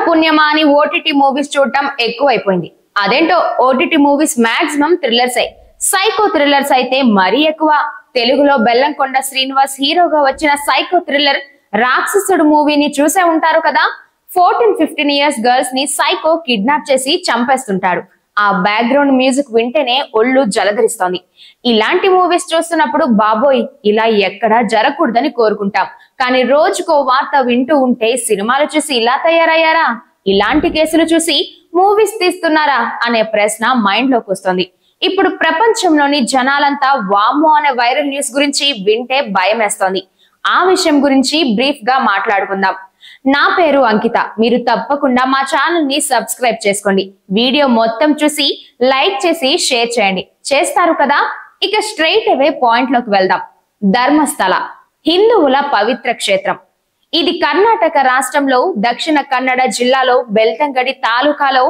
పుణ్యమా అని OTT movies చూడటం ఎక్కువైపోయింది. అదేంటో OTT movies maximum thrillers psycho thrillers అయితే మరీ ఎక్కువ. తెలుగులో బెల్లంకొండ శ్రీనివాస్ హీరోగా వచ్చిన సైకో థ్రిల్లర్ రాక్షసుడు మూవీని చూసే ఉంటారు కదా. 14-15 ఇయర్స్ గర్ల్స్ ని సైకో కిడ్నాప్ చేసి చంపేస్తుంటాడు. ఆ బ్యాక్గ్రౌండ్ మ్యూజిక్ వింటేనే ఒళ్ళు జలధరిస్తోంది. ఇలాంటి మూవీస్ చూస్తున్నప్పుడు బాబోయ్ ఇలా ఎక్కడా జరగకూడదని కోరుకుంటాం. కానీ రోజుకో వార్త వింటూ ఉంటే సినిమాలు చూసి ఇలా తయారయ్యారా, ఇలాంటి కేసులు చూసి మూవీస్ తీస్తున్నారా అనే ప్రశ్న మైండ్ లోకి వస్తుంది. ఇప్పుడు ప్రపంచంలోని జనాలంతా వామ్మో అనే వైరల్ న్యూస్ గురించి వింటే భయం వేస్తోంది. ఆ విషయం గురించి బ్రీఫ్ గా మాట్లాడుకుందాం. నా పేరు అంకిత. మీరు తప్పకుండా మా ఛానల్ ని సబ్స్క్రైబ్ చేసుకోండి. వీడియో మొత్తం చూసి లైక్ చేసి షేర్ చేయండి. చేస్తారు కదా. ఇక స్ట్రైట్ అవే పాయింట్ లోకి వెళ్దాం. ధర్మస్థల హిందువుల పవిత్ర క్షేత్రం. ఇది కర్ణాటక రాష్ట్రంలో దక్షిణ కన్నడ జిల్లాలో బెల్తంగడి తాలూకాలో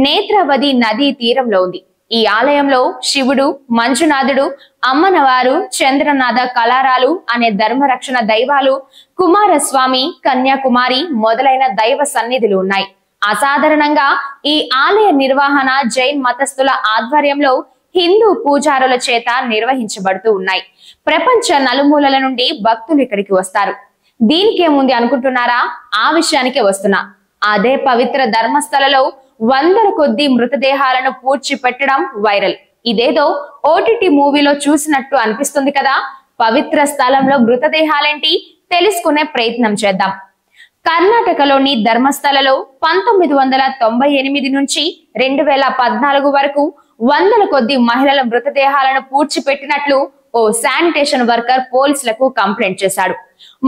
నేత్రవతి నదీ తీరంలో ఉంది. ఈ ఆలయంలో శివుడు, మంజునాథుడు, అమ్మనవారు, చంద్రనాథ కళారాలు అనే ధర్మరక్షణ దైవాలు, కుమారస్వామి, కన్యాకుమారి మొదలైన దైవ సన్నిధులు ఉన్నాయి. అసాధారణంగా ఈ ఆలయ నిర్వహణ జైన్ మతస్థుల ఆధ్వర్యంలో హిందూ పూజారుల చేత నిర్వహించబడుతూ ఉన్నాయి. ప్రపంచ నలుమూలల నుండి భక్తులు ఇక్కడికి వస్తారు. దీనికేముంది అనుకుంటున్నారా? ఆ విషయానికే వస్తున్నా. అదే పవిత్ర ధర్మస్థలలో వందల కొద్ది మృతదేహాలను పూడ్చి పెట్టడం వైరల్. ఇదేదో ఓటీటీ మూవీలో చూసినట్టు అనిపిస్తుంది కదా. పవిత్ర స్థలంలో మృతదేహాలేంటి తెలుసుకునే ప్రయత్నం చేద్దాం. కర్ణాటకలోని ధర్మస్థలలో 1998 నుంచి 2014 వరకు వందల కొద్ది మహిళల మృతదేహాలను పూడ్చిపెట్టినట్లు ఓ శానిటేషన్ వర్కర్ పోలీసులకు కంప్లైంట్ చేశాడు.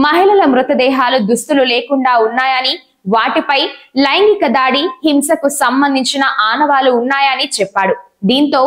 మహిళల మృతదేహాలు దుస్తులు లేకుండా ఉన్నాయని, వాటిపై లైంగిక దాడి, హింసకు సంబంధించిన ఆనవాలు ఉన్నాయని చెప్పాడు. దీంతో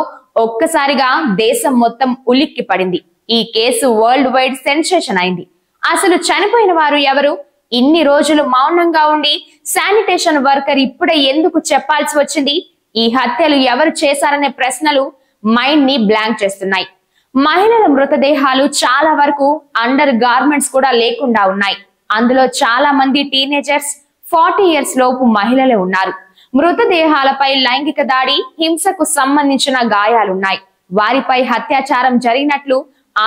ఒక్కసారిగా దేశం మొత్తం ఉలిక్కి పడింది. ఈ కేసు వరల్డ్ వైడ్ సెన్సేషన్ అయింది. అసలు చనిపోయిన వారు ఎవరు? ఇన్ని రోజులు మౌనంగా ఉండి శానిటేషన్ వర్కర్ ఇప్పుడే ఎందుకు చెప్పాల్సి వచ్చింది? ఈ హత్యలు ఎవరు చేశారనే ప్రశ్నలు మైండ్ ని బ్లాంక్ చేస్తున్నాయి. మహిళల మృతదేహాలు చాలా వరకు అండర్ గార్మెంట్స్ కూడా లేకుండా ఉన్నాయి. అందులో చాలా మంది టీనేజర్స్, 40 ఇయర్స్ లోపు మహిళలే ఉన్నారు. మృతదేహాలపై లైంగిక దాడి, హింసకు సంబంధించిన గాయాలున్నాయి. వారిపై అత్యాచారం జరిగినట్లు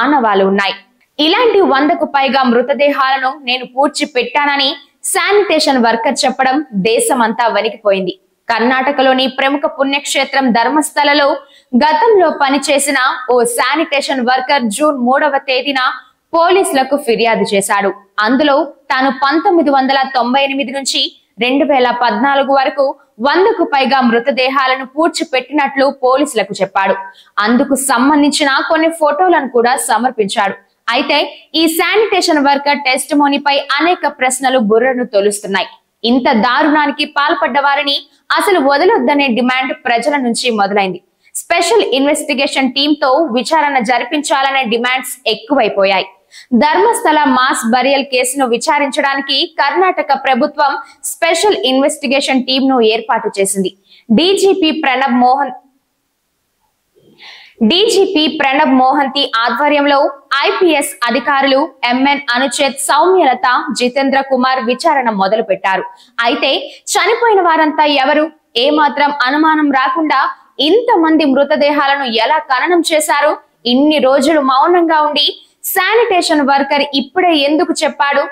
ఆనవాలు ఉన్నాయి. ఇలాంటి 100కు పైగా మృతదేహాలను నేను పూడ్చి పెట్టానని శానిటేషన్ వర్కర్ చెప్పడం దేశమంతా వణికిపోయింది. కర్ణాటకలోని ప్రముఖ పుణ్యక్షేత్రం ధర్మస్థలలో గతంలో పనిచేసిన ఓ శానిటేషన్ వర్కర్ జూన్ 3వ తేదీన పోలీసులకు ఫిర్యాదు చేశాడు. అందులో తాను 1998 నుంచి 2014 వరకు 100కు పైగా మృతదేహాలను పూడ్చిపెట్టినట్లు పోలీసులకు చెప్పాడు. అందుకు సంబంధించిన కొన్ని ఫోటోలను కూడా సమర్పించాడు. అయితే ఈ శానిటేషన్ వర్కర్ టెస్టిమోనీపై అనేక ప్రశ్నలు బుర్రను తొలుస్తున్నాయి. ఇంత దారుణానికి పాల్పడ్డ వారిని అసలు వదలొద్దనే డిమాండ్ ప్రజల నుంచి మొదలైంది. స్పెషల్ ఇన్వెస్టిగేషన్ టీంతో విచారణ జరిపించాలనే డిమాండ్స్ ఎక్కువైపోయాయి. ధర్మస్థల మాస్ బరియల్ కేసును విచారించడానికి కర్ణాటక ప్రభుత్వం స్పెషల్ ఇన్వెస్టిగేషన్ టీమ్ ను ఏర్పాటు చేసింది. డీజీపీ ప్రణబ్ మోహంతి ఆధ్వర్యంలో ఐపీఎస్ అధికారులు ఎంఎన్ అనుచేత్, సౌమ్యలత, జితేంద్ర కుమార్ విచారణ మొదలు పెట్టారు. అయితే చనిపోయిన వారంతా ఎవరు? ఏమాత్రం అనుమానం రాకుండా ఇంతమంది మృతదేహాలను ఎలా ఖననం చేశారు? ఇన్ని రోజులు మౌనంగా ఉండి శానిటేషన్ వర్కర్ ఇప్పుడే ఎందుకు చెప్పాడు?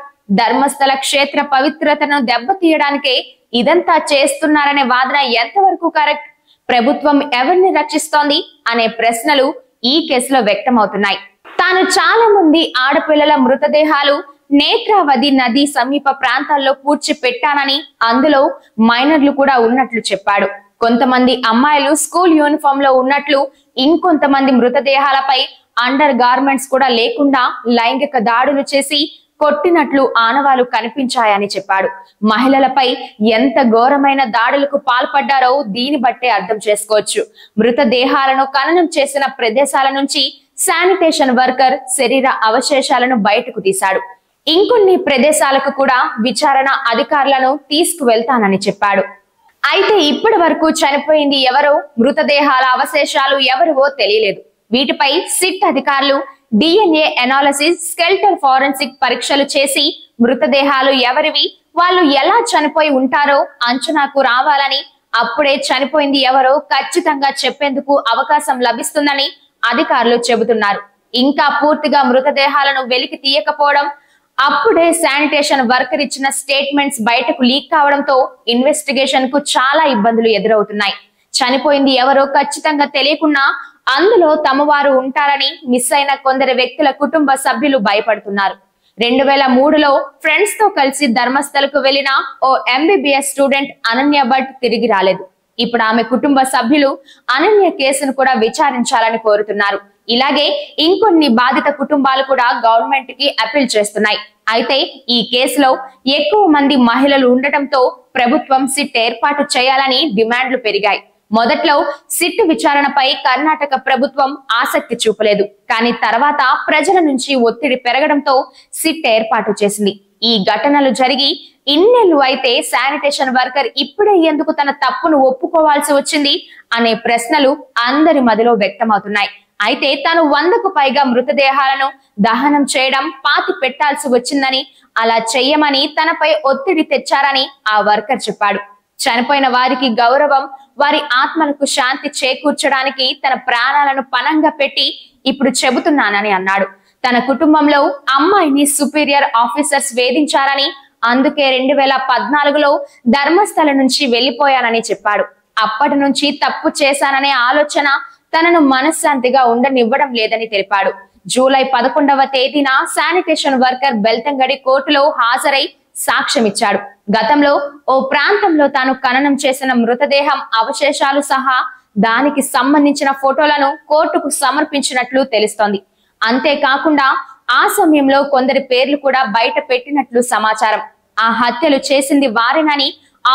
ధర్మస్థల క్షేత్ర పవిత్రతను దెబ్బతీయడానికే ఇదంతా చేస్తున్నారనే వాదన ఎంతవరకు కరెక్ట్? ప్రభుత్వం ఎవరిని రక్షిస్తోంది అనే ప్రశ్నలు ఈ కేసులో వ్యక్తమవుతున్నాయి. తాను చాలా మంది ఆడపిల్లల మృతదేహాలు నేత్రావతి నది సమీప ప్రాంతాల్లో పూడ్చి పెట్టానని, అందులో మైనర్లు కూడా ఉన్నట్లు చెప్పాడు. కొంతమంది అమ్మాయిలు స్కూల్ యూనిఫామ్ లో ఉన్నట్లు, ఇంకొంతమంది మృతదేహాలపై అండర్ గార్మెంట్స్ కూడా లేకుండా లైంగిక దాడులు చేసి కొట్టినట్లు ఆనవాలు కనిపించాయని చెప్పాడు. మహిళలపై ఎంత ఘోరమైన దాడులకు పాల్పడ్డారో దీని బట్టే అర్థం చేసుకోవచ్చు. మృతదేహాలను ఖననం చేసిన ప్రదేశాల నుంచి శానిటేషన్ వర్కర్ శరీర అవశేషాలను బయటకు తీశాడు. ఇంకొన్ని ప్రదేశాలకు కూడా విచారణ అధికారులను తీసుకువెళ్తానని చెప్పాడు. అయితే ఇప్పటి వరకు చనిపోయింది ఎవరో, మృతదేహాల అవశేషాలు ఎవరివో తెలియలేదు. వీటిపై సిట్ అధికారులు డిఎన్ఏ అనాలిసిస్, స్కెల్టల్ ఫోరెన్సిక్ పరీక్షలు చేసి మృతదేహాలు ఎవరివి, వాళ్ళు ఎలా చనిపోయి ఉంటారో అంచనాకు రావాలని, అప్పుడే చనిపోయింది ఎవరో ఖచ్చితంగా చెప్పేందుకు అవకాశం లభిస్తుందని అధికారులు చెబుతున్నారు. ఇంకా పూర్తిగా మృతదేహాలను వెలికి తీయకపోవడం, అప్పుడే శానిటేషన్ వర్కర్ ఇచ్చిన స్టేట్మెంట్స్ బయటకు లీక్ కావడంతో ఇన్వెస్టిగేషన్ కు చాలా ఇబ్బందులు ఎదురవుతున్నాయి. చనిపోయింది ఎవరో ఖచ్చితంగా తెలియకున్నా అందులో తమ వారు ఉంటారని మిస్ అయిన కొందరు వ్యక్తుల కుటుంబ సభ్యులు భయపడుతున్నారు. 2003లో ఫ్రెండ్స్ తో కలిసి ధర్మస్థలకు వెళ్లిన ఓ MBBS స్టూడెంట్ అనన్య భట్ తిరిగి రాలేదు. ఇప్పుడు ఆమె కుటుంబ సభ్యులు అనన్య కేసును కూడా విచారించాలని కోరుతున్నారు. ఇలాగే ఇంకొన్ని బాధిత కుటుంబాలు కూడా గవర్నమెంట్ కి అపీల్ చేస్తున్నాయి. అయితే ఈ కేసులో ఎక్కువ మంది మహిళలు ఉండటంతో ప్రభుత్వం సిట్ ఏర్పాటు చేయాలని డిమాండ్లు పెరిగాయి. మొదట్లో సిట్ విచారణపై కర్ణాటక ప్రభుత్వం ఆసక్తి చూపలేదు. కానీ తర్వాత ప్రజల నుంచి ఒత్తిడి పెరగడంతో సిట్ ఏర్పాటు చేసింది. ఈ ఘటనలు జరిగి ఇన్నేళ్లు అయితే శానిటేషన్ వర్కర్ ఇప్పుడే ఎందుకు తన తప్పును ఒప్పుకోవాల్సి వచ్చింది అనే ప్రశ్నలు అందరి మదిలో వ్యక్తమవుతున్నాయి. అయితే తాను 100కు పైగా మృతదేహాలను దహనం చేయడం, పాతి పెట్టాల్సి వచ్చిందని, అలా చెయ్యమని తనపై ఒత్తిడి తెచ్చారని ఆ వర్కర్ చెప్పాడు. చనిపోయిన వారికి గౌరవం, వారి ఆత్మలకు శాంతి చేకూర్చడానికి తన ప్రాణాలను పణంగా పెట్టి ఇప్పుడు చెబుతున్నానని అన్నాడు. తన కుటుంబంలో అమ్మాయిని సుపీరియర్ ఆఫీసర్స్ వేధించారని, అందుకే 2014లో ధర్మస్థల నుంచి వెళ్లిపోయానని చెప్పాడు. అప్పటి నుంచి తప్పు చేశాననే ఆలోచన తనను మనశ్శాంతిగా ఉండనివ్వడం లేదని తెలిపాడు. జూలై 11వ తేదీన శానిటేషన్ వర్కర్ బెల్తంగడి కోర్టులో హాజరై సాక్ష్యమిచ్చాడు. గతంలో ఓ ప్రాంతంలో తాను ఖననం చేసిన మృతదేహం అవశేషాలు సహా దానికి సంబంధించిన ఫోటోలను కోర్టుకు సమర్పించినట్లు తెలుస్తోంది. అంతేకాకుండా ఆ సమయంలో కొందరి పేర్లు కూడా బయట పెట్టినట్లు సమాచారం. ఆ హత్యలు చేసింది వారేనని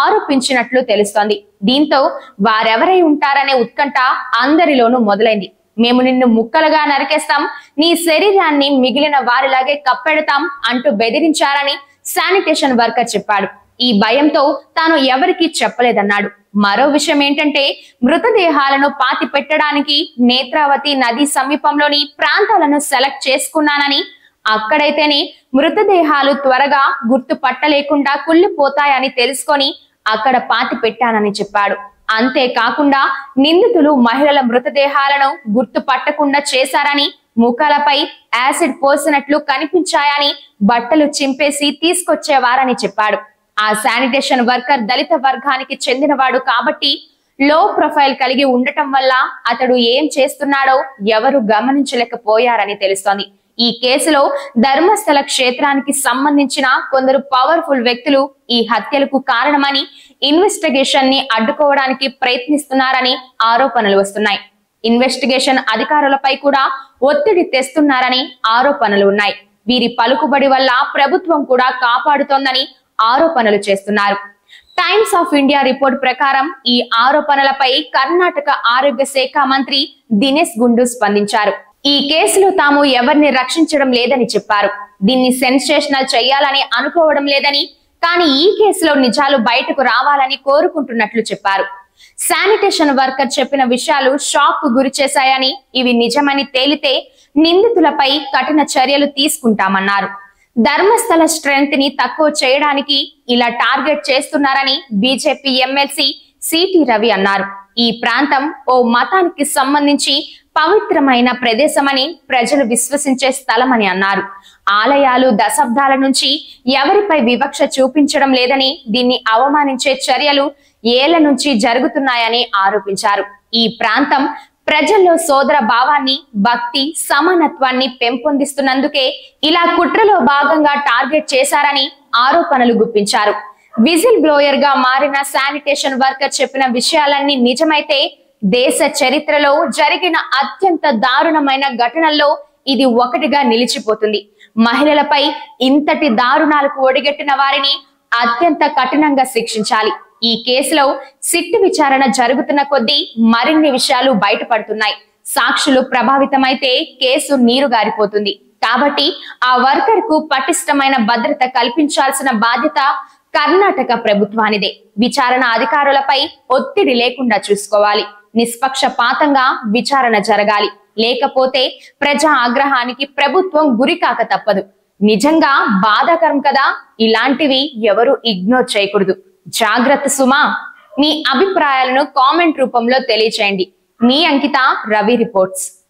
ఆరోపించినట్లు తెలుస్తోంది. దీంతో వారెవరై ఉంటారనే ఉత్కంఠ అందరిలోనూ మొదలైంది. మేము నిన్ను ముక్కలుగా నరికేస్తాం, నీ శరీరాన్ని మిగిలిన వారిలాగే కప్పెడతాం అంటూ బెదిరించారని శానిటేషన్ వర్కర్ చెప్పాడు. ఈ భయంతో తాను ఎవరికీ చెప్పలేదన్నాడు. మరో విషయం ఏంటంటే, మృతదేహాలను పాతి పెట్టడానికి నేత్రావతి నది సమీపంలోని ప్రాంతాలను సెలెక్ట్ చేసుకున్నానని, అక్కడైతేనే మృతదేహాలు త్వరగా గుర్తుపట్టలేకుండా కుళ్ళిపోతాయని తెలుసుకొని అక్కడ పాతి పెట్టానని చెప్పాడు. అంతేకాకుండా నిందితులు మహిళల మృతదేహాలను గుర్తుపట్టకుండా చేశారని, ముఖాలపై యాసిడ్ పోసినట్లు కనిపించాయని, బట్టలు చింపేసి తీసుకొచ్చేవారని చెప్పాడు. ఆ శానిటేషన్ వర్కర్ దళిత వర్గానికి చెందినవాడు కాబట్టి లో ప్రొఫైల్ కలిగి ఉండటం వల్ల అతడు ఏం చేస్తున్నాడో ఎవరు గమనించలేకపోయారని తెలుస్తోంది. ఈ కేసులో ధర్మస్థల క్షేత్రానికి సంబంధించిన కొందరు పవర్ఫుల్ వ్యక్తులు ఈ హత్యలకు కారణమని, ఇన్వెస్టిగేషన్ ని అడ్డుకోవడానికి ప్రయత్నిస్తున్నారని ఆరోపణలు వస్తున్నాయి. ఇన్వెస్టిగేషన్ అధికారులపై కూడా ఒత్తిడి తెస్తున్నారని ఆరోపణలు ఉన్నాయి. వీరి పలుకుబడి వల్ల ప్రభుత్వం కూడా కాపాడుతోందని ఆరోపణలు చేస్తున్నారు. టైమ్స్ ఆఫ్ ఇండియా రిపోర్ట్ ప్రకారం ఈ ఆరోపణలపై కర్ణాటక ఆరోగ్య శాఖ మంత్రి దినేష్ గుండు స్పందించారు. ఈ కేసులో తాము ఎవరిని రక్షించడం లేదని చెప్పారు. దీన్ని సెన్సేషనల్ చేయాలని అనుకోవడం లేదని, కానీ ఈ కేసులో నిజాలు బయటకు రావాలని కోరుకుంటున్నట్లు చెప్పారు. శానిటేషన్ వర్కర్ చెప్పిన విషయాలు షాక్ కు గురి చేశాయని, ఇవి నిజమని తేలితే నిందితులపై కఠిన చర్యలు తీసుకుంటామన్నారు. ధర్మస్థల స్ట్రెంత్ ని తక్కువ చేయడానికి ఇలా టార్గెట్ చేస్తున్నారని బీజేపీ ఎమ్మెల్సీ సిటి రవి అన్నారు. ఈ ప్రాంతం ఓ మతానికి సంబంధించి పవిత్రమైన ప్రదేశమని ప్రజలు విశ్వసించే స్థలమని అన్నారు. ఆలయాలు దశాబ్దాల నుంచి ఎవరిపై వివక్ష చూపించడం లేదని, దీన్ని అవమానించే చర్యలు ఏళ్ల నుంచి జరుగుతున్నాయని ఆరోపించారు. ఈ ప్రాంతం ప్రజల్లో సోదర భావాన్ని, భక్తి, సమానత్వాన్ని పెంపొందిస్తున్నందుకే ఇలా కుట్రలో భాగంగా టార్గెట్ చేశారని ఆరోపణలు గుప్పించారు. విజిల్ బ్లోయర్ గా మారిన శానిటేషన్ వర్కర్ చెప్పిన విషయాలన్నీ నిజమైతే దేశ చరిత్రలో జరిగిన అత్యంత దారుణమైన ఘటనల్లో ఇది ఒకటిగా నిలిచిపోతుంది. మహిళలపై ఇంతటి దారుణాలకు ఒడిగట్టిన వారిని అత్యంత కఠినంగా శిక్షించాలి. ఈ కేసులో సిట్ విచారణ జరుగుతున్న కొద్దీ మరిన్ని విషయాలు బయటపడుతున్నాయి. సాక్షులు ప్రభావితమైతే కేసు నీరుగారిపోతుంది. కాబట్టి ఆ వర్కర్ కు పటిష్టమైన భద్రత కల్పించాల్సిన బాధ్యత కర్ణాటక ప్రభుత్వానిదే. విచారణ అధికారులపై ఒత్తిడి లేకుండా చూసుకోవాలి. నిష్పక్షపాతంగా విచారణ జరగాలి. లేకపోతే ప్రజా ఆగ్రహానికి ప్రభుత్వం గురికాక తప్పదు. నిజంగా బాధాకరం కదా. ఇలాంటివి ఎవరు ఇగ్నోర్ చేయకూడదు. జాగ్రత్త సుమా. మీ అభిప్రాయాలను కామెంట్ రూపంలో తెలియచేయండి. మీ అంకిత, రవి రిపోర్ట్స్.